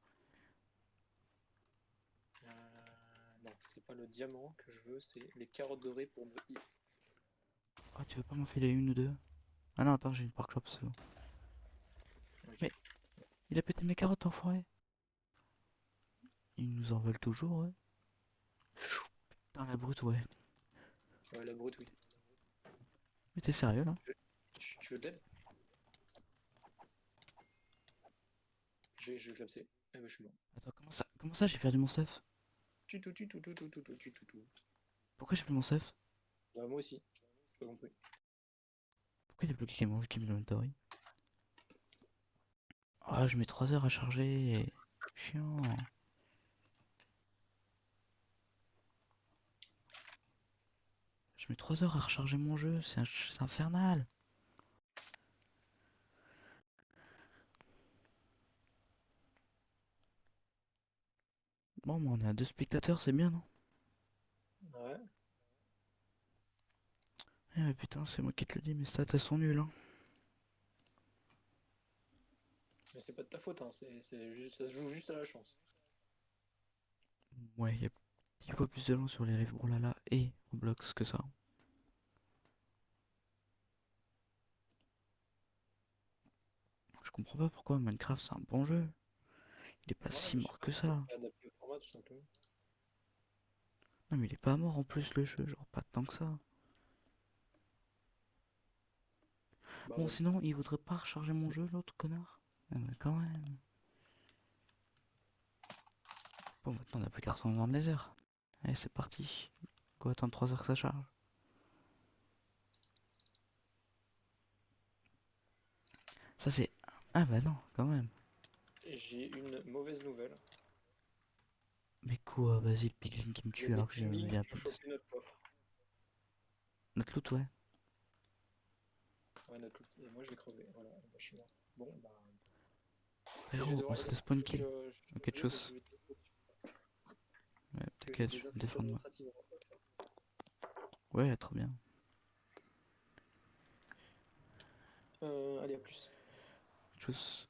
Non, c'est pas le diamant que je veux, c'est les carottes dorées pour me heal. Ah, tu veux pas m'en filer une ou deux? Ah non, attends, j'ai une pork chop, c'est bon. Ok. Mais il a pété mes carottes, enfoiré. Ils nous en veulent toujours, ouais. Dans la brute, ouais. Ouais, la brute, oui. Mais t'es sérieux, là? Tu veux de l'aide? Je vais clapser. Eh ben, je suis mort. Attends, comment ça j'ai perdu mon stuff? Tu tout, tu tout, tout, tout, tout, tout, tu tout, tout. Pourquoi j'ai plus mon stuff? Bah, moi aussi, j'ai pas compris. Pourquoi il est bloqué mon inventory? Ah, je mets 3 heures à charger. Chiant. Je mets 3 heures à recharger mon jeu, c'est infernal. Bon, mais on est à 2 spectateurs, c'est bien, non? Ouais, Eh mais putain, c'est moi qui te le dis, mes stats elles sont nulles, hein. mais c'est pas de ta faute, hein. Ça se joue juste à la chance. Ouais, y a 10 fois plus de gens sur les rives Brawlhalla et Roblox que ça. Je comprends pas pourquoi Minecraft c'est un bon jeu. Il est pas Ouais, si mais je sais mort pas, que c'est peut-être ça. pas adapté au format, tout simplement. Non mais il est pas mort en plus le jeu, genre pas tant que ça. Bah, Bon vas-y. sinon il voudrait pas recharger mon jeu l'autre connard. Ah mais quand même. Bon maintenant on a plus qu'à retourner dans le laser. Allez c'est parti. Go attendre 3 heures que ça charge. Ça c'est... Ah bah non quand même. J'ai une mauvaise nouvelle. Mais quoi, vas-y le piglin qui me Il y a tue des alors que j'ai pingouins bien qui ont chopé notre coffre. notre loot ouais. Ouais, notre loot. Et moi, je vais crever. Voilà, bah, je suis mort. Bon, bah. Et je vais Frérot on devoir y s'est aller. fait spawn Donc, kill. je suis Ok désolé, mais chose. je vais te laisser Ouais, parce que j'ai t'inquiète, je des vais me instructions défendre moi. administratives à faire. Ouais, trop bien. Allez, à plus. Tchuss.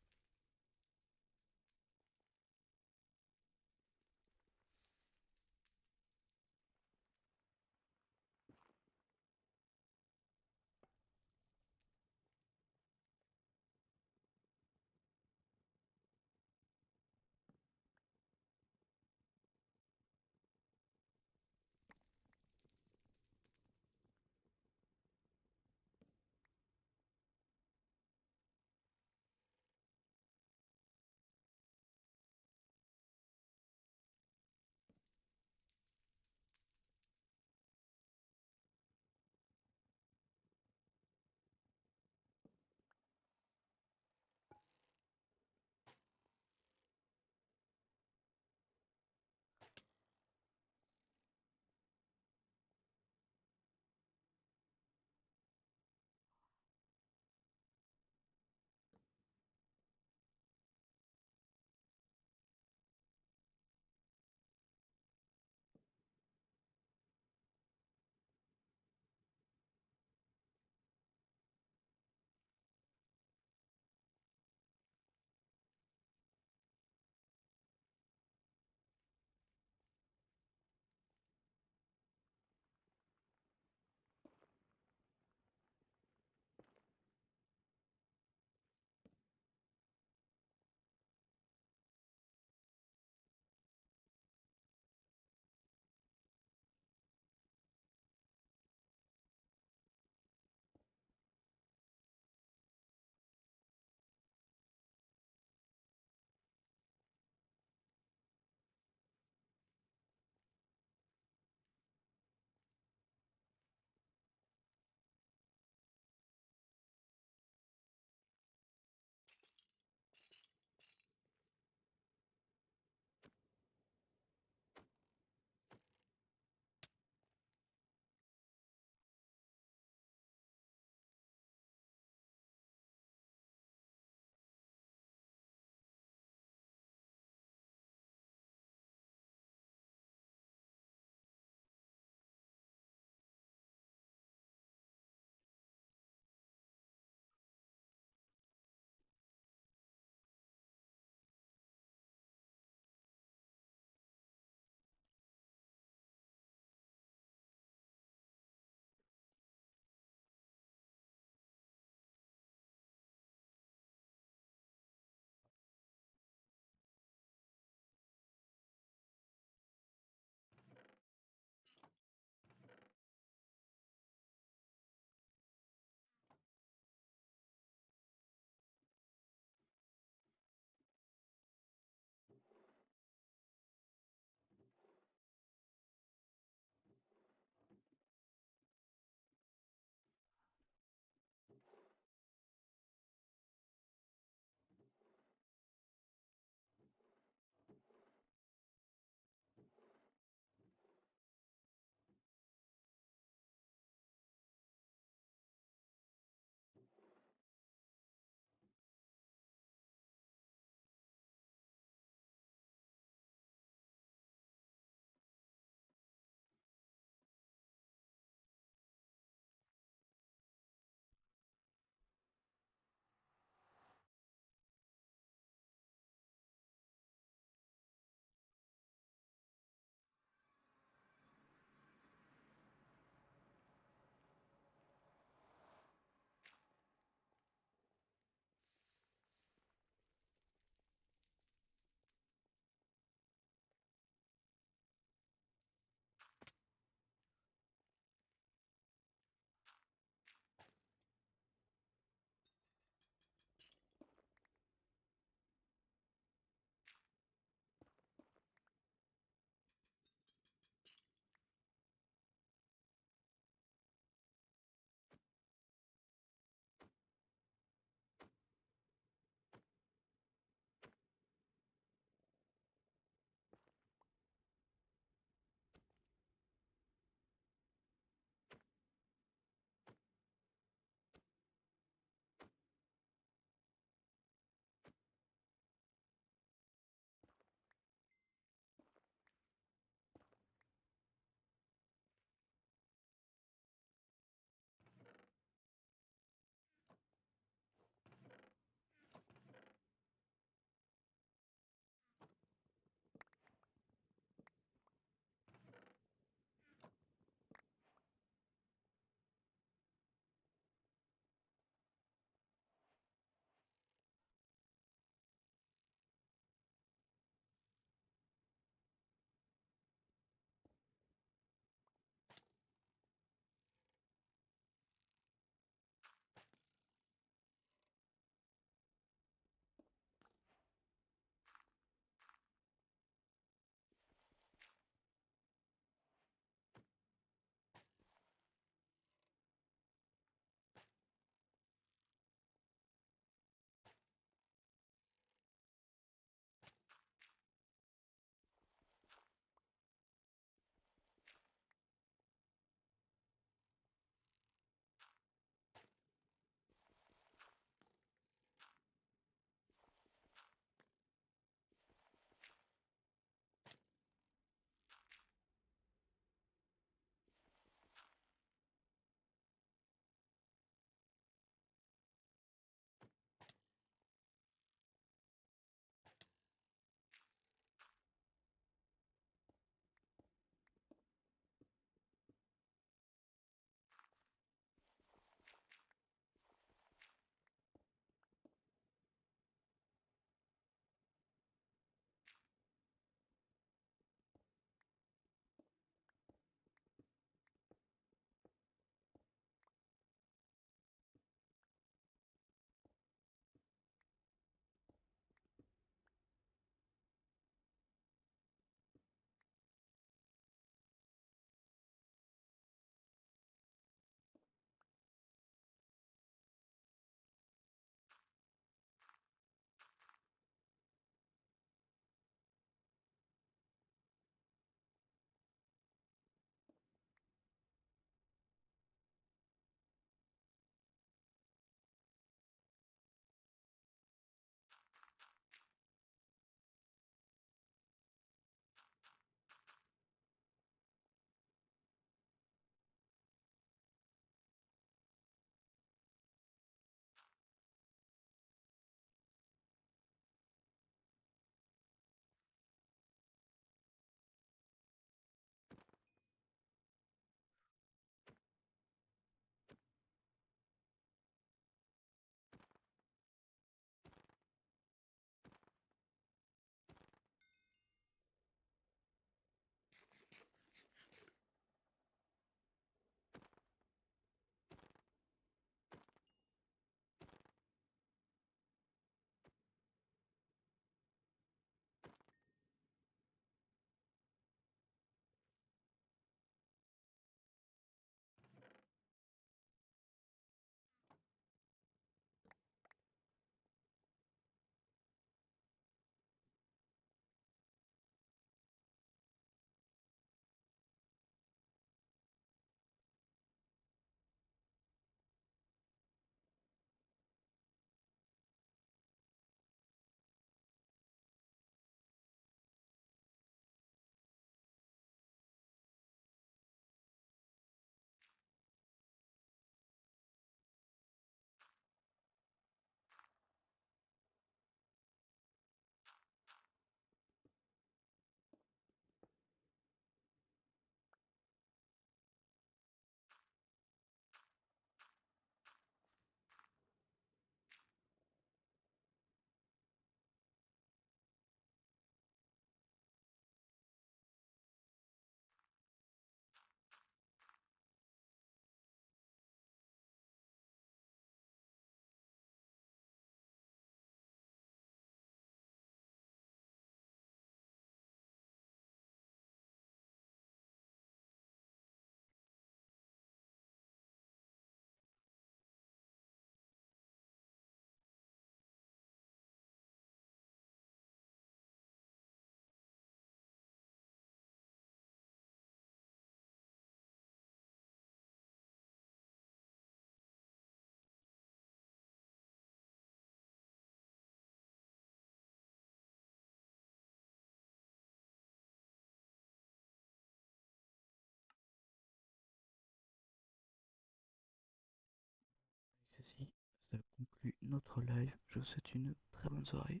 notre live. Je vous souhaite une très bonne soirée.